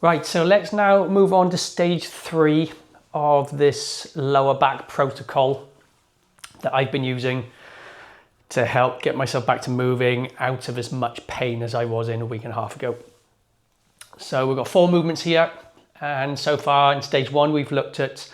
Right, so let's now move on to stage 3 of this lower back protocol that I've been using to help get myself back to moving out of as much pain as I was in a week and a half ago. So we've got 4 movements here, and so far in stage 1 we've looked at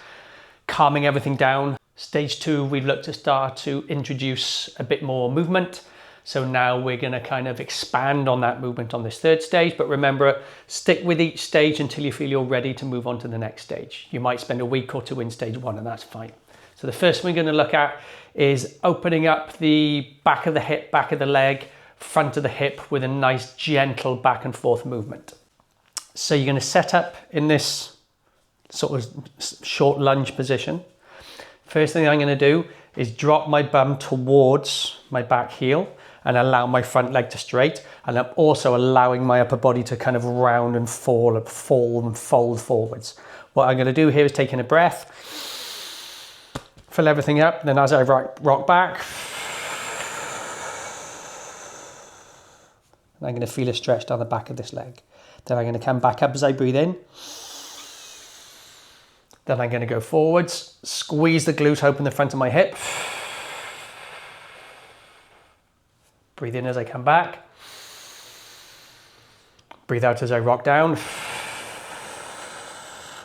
calming everything down. Stage 2 we've looked to start to introduce a bit more movement. So now we're going to kind of expand on that movement on this 3rd stage, but remember, stick with each stage until you feel you're ready to move on to the next stage. You might spend a week or 2 in stage 1 and that's fine. So the first one we're going to look at is opening up the back of the hip, back of the leg, front of the hip with a nice gentle back and forth movement. So you're going to set up in this sort of short lunge position. First thing I'm going to do is drop my bum towards my back heel and allow my front leg to straight, and I'm also allowing my upper body to kind of round and fall and fold forwards. What I'm going to do here is take in a breath, fill everything up, then as I rock back, I'm going to feel a stretch down the back of this leg. Then I'm going to come back up as I breathe in. Then I'm going to go forwards, squeeze the glute, open the front of my hip. Breathe in as I come back. Breathe out as I rock down.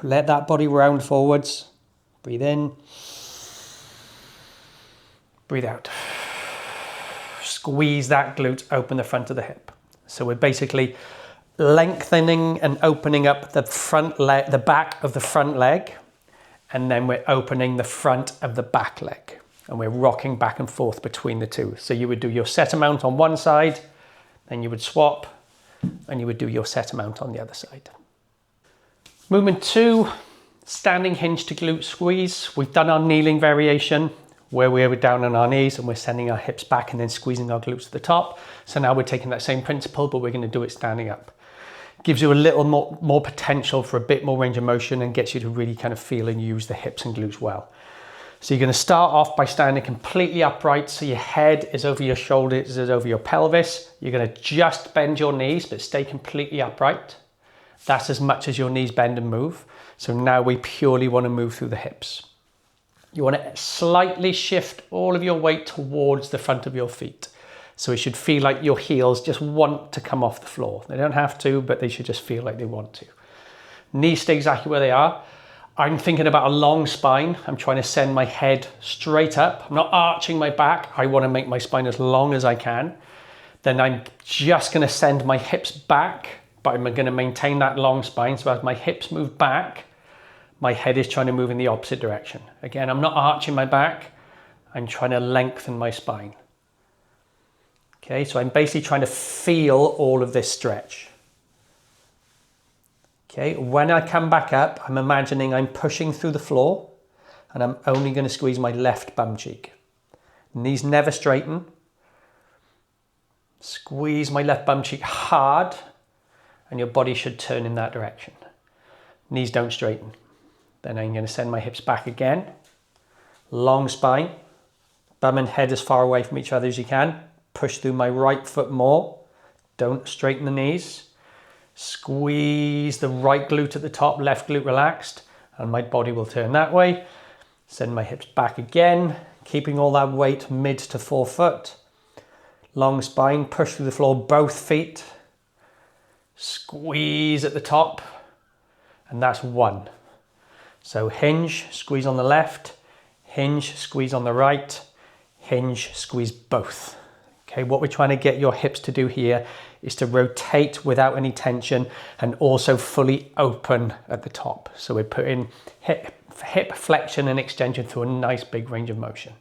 Let that body round forwards. Breathe in. Breathe out. Squeeze that glute, open the front of the hip. So we're basically lengthening and opening up the front leg, the back of the front leg, and then we're opening the front of the back leg. And we're rocking back and forth between the two. So you would do your set amount on one side, then you would swap, and you would do your set amount on the other side. Movement 2, standing hinge to glute squeeze. We've done our kneeling variation where we were down on our knees and we're sending our hips back and then squeezing our glutes to the top. So now we're taking that same principle, but we're going to do it standing up. Gives you a little more potential for a bit more range of motion and gets you to really kind of feel and use the hips and glutes well. So you're going to start off by standing completely upright, so your head is over your shoulders, is over your pelvis. You're going to just bend your knees, but stay completely upright. That's as much as your knees bend and move. So now we purely want to move through the hips. You want to slightly shift all of your weight towards the front of your feet. So it should feel like your heels just want to come off the floor. They don't have to, but they should just feel like they want to. Knees stay exactly where they are. I'm thinking about a long spine. I'm trying to send my head straight up. I'm not arching my back. I want to make my spine as long as I can. Then I'm just going to send my hips back, but I'm going to maintain that long spine. So as my hips move back, my head is trying to move in the opposite direction. Again, I'm not arching my back. I'm trying to lengthen my spine. Okay, so I'm basically trying to feel all of this stretch. Okay, when I come back up, I'm imagining I'm pushing through the floor and I'm only going to squeeze my left bum cheek. Knees never straighten. Squeeze my left bum cheek hard and your body should turn in that direction. Knees don't straighten. Then I'm going to send my hips back again. Long spine. Bum and head as far away from each other as you can. Push through my right foot more. Don't straighten the knees. Squeeze the right glute at the top, left glute relaxed, and my body will turn that way. Send my hips back again, keeping all that weight mid to forefoot. Long spine, push through the floor, both feet. Squeeze at the top, and that's 1. So hinge, squeeze on the left, hinge, squeeze on the right, hinge, squeeze both. Okay, what we're trying to get your hips to do here is to rotate without any tension and also fully open at the top. So we're putting hip flexion and extension through a nice big range of motion.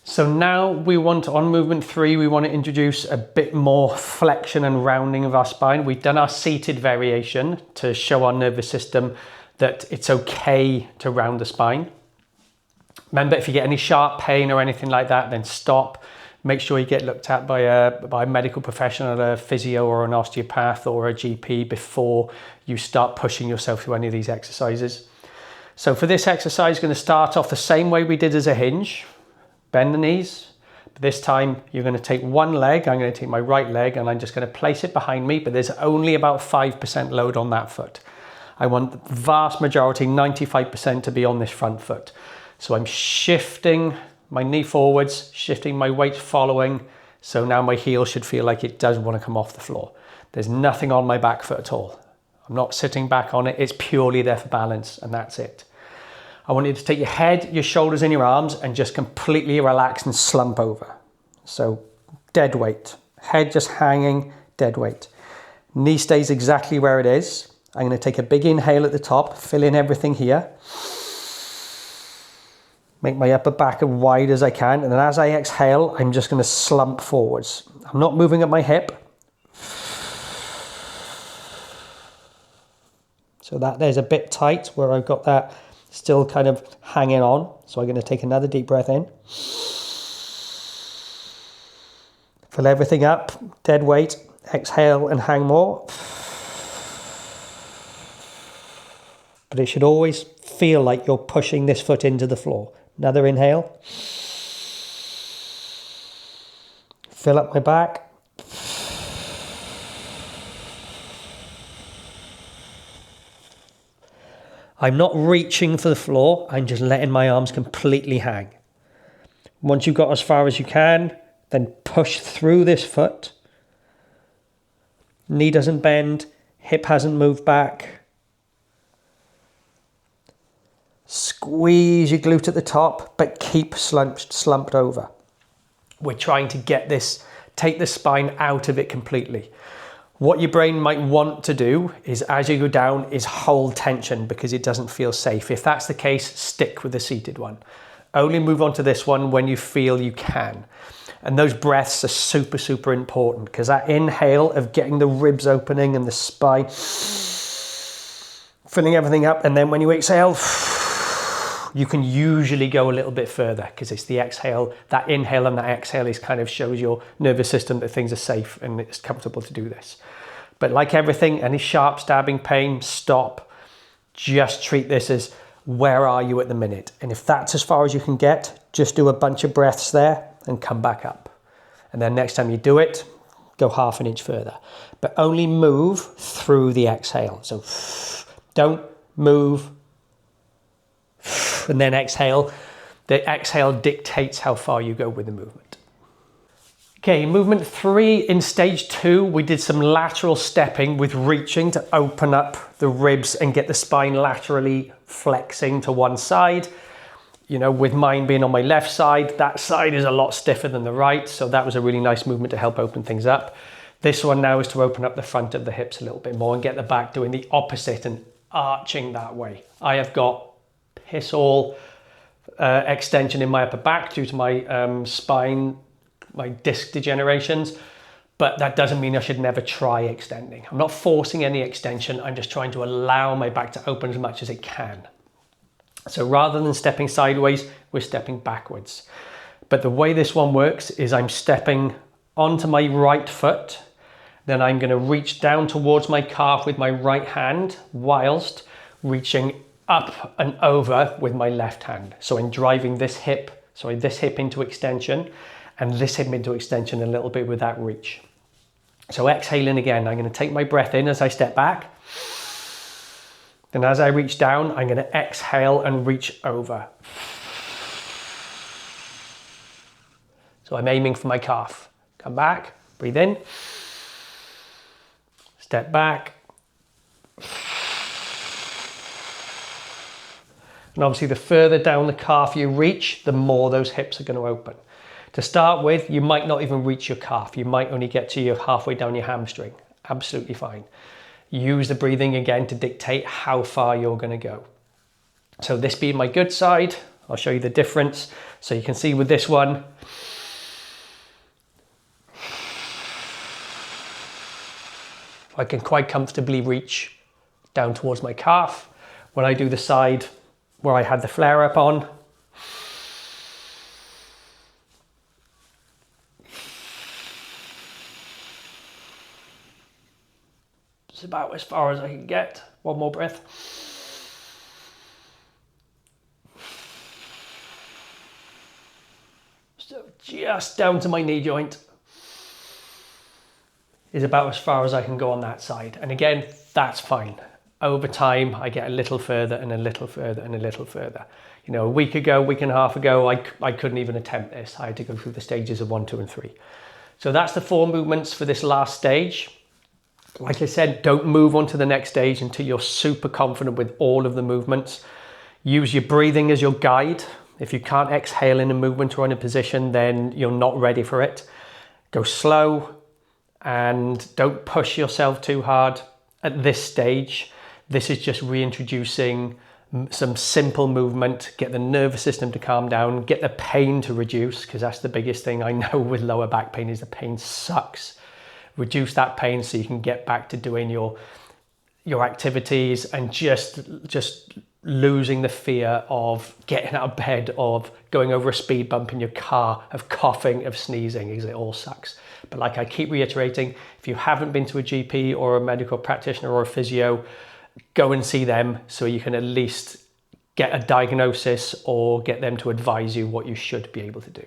So now we want, on movement 3, we want to introduce a bit more flexion and rounding of our spine. We've done our seated variation to show our nervous system that it's okay to round the spine. Remember, if you get any sharp pain or anything like that, then stop. Make sure you get looked at by a medical professional, a physio or an osteopath or a GP before you start pushing yourself through any of these exercises. So for this exercise, going to start off the same way we did as a hinge. Bend the knees. But this time you're going to take one leg. I'm going to take my right leg and I'm just going to place it behind me, but there's only about 5% load on that foot. I want the vast majority, 95%, to be on this front foot. So I'm shifting my knee forwards, shifting my weight following. So now my heel should feel like it does want to come off the floor. There's nothing on my back foot at all. I'm not sitting back on it. It's purely there for balance, and that's it. I want you to take your head, your shoulders and your arms and just completely relax and slump over. So dead weight, head just hanging, dead weight. Knee stays exactly where it is. I'm going to take a big inhale at the top, fill in everything here. Make my upper back as wide as I can. And then as I exhale, I'm just going to slump forwards. I'm not moving up my hip. So that there's a bit tight where I've got that still kind of hanging on. So I'm going to take another deep breath in. Fill everything up, dead weight. Exhale and hang more. But it should always feel like you're pushing this foot into the floor. Another inhale. Fill up my back. I'm not reaching for the floor. I'm just letting my arms completely hang. Once you've got as far as you can, then push through this foot. Knee doesn't bend. Hip hasn't moved back. Squeeze your glute at the top, but keep slumped over. We're trying to get this, take the spine out of it completely. What your brain might want to do is, as you go down, is hold tension because it doesn't feel safe. If that's the case, stick with the seated one. Only move on to this one when you feel you can. And those breaths are super, super important because that inhale of getting the ribs opening and the spine, filling everything up. And then when you exhale, you can usually go a little bit further because it's the exhale, that inhale and that exhale is kind of shows your nervous system that things are safe and it's comfortable to do this. But like everything, any sharp stabbing pain, stop. Just treat this as where are you at the minute? And if that's as far as you can get, just do a bunch of breaths there and come back up. And then next time you do it, go half an inch further. But only move through the exhale. So don't move and then exhale. The exhale dictates how far you go with the movement. Okay, movement 3 in stage 2, we did some lateral stepping with reaching to open up the ribs and get the spine laterally flexing to one side. You know, with mine being on my left side, that side is a lot stiffer than the right. So that was a really nice movement to help open things up. This one now is to open up the front of the hips a little bit more and get the back doing the opposite and arching that way. I have got piss all extension in my upper back due to my spine, my disc degenerations, but that doesn't mean I should never try extending. I'm not forcing any extension. I'm just trying to allow my back to open as much as it can. So rather than stepping sideways, we're stepping backwards. But the way this one works is I'm stepping onto my right foot, then I'm going to reach down towards my calf with my right hand whilst reaching up and over with my left hand. So I'm driving this hip into extension and this hip into extension a little bit with that reach. So exhaling again, I'm going to take my breath in as I step back. Then as I reach down, I'm going to exhale and reach over. So I'm aiming for my calf. Come back, breathe in, step back. And obviously the further down the calf you reach, the more those hips are going to open. To start with, you might not even reach your calf. You might only get to your halfway down your hamstring. Absolutely fine. Use the breathing again to dictate how far you're going to go. So this being my good side, I'll show you the difference. So you can see with this one, I can quite comfortably reach down towards my calf. When I do the side where I had the flare up on, It's about as far as I can get. One more breath. So just down to my knee joint is about as far as I can go on that side. And again, that's fine. Over time, I get a little further and a little further and a little further. You know, a week and a half ago, I couldn't even attempt this. I had to go through the stages of 1, 2, and 3. So that's the 4 movements for this last stage. Like I said, don't move on to the next stage until you're super confident with all of the movements. Use your breathing as your guide. If you can't exhale in a movement or in a position, then you're not ready for it. Go slow and don't push yourself too hard at this stage. This is just reintroducing some simple movement, get the nervous system to calm down, get the pain to reduce, because that's the biggest thing I know with lower back pain is the pain sucks. Reduce that pain so you can get back to doing your activities and just losing the fear of getting out of bed, of going over a speed bump in your car, of coughing, of sneezing, because it all sucks. But like I keep reiterating, if you haven't been to a GP or a medical practitioner or a physio, go and see them so you can at least get a diagnosis or get them to advise you what you should be able to do.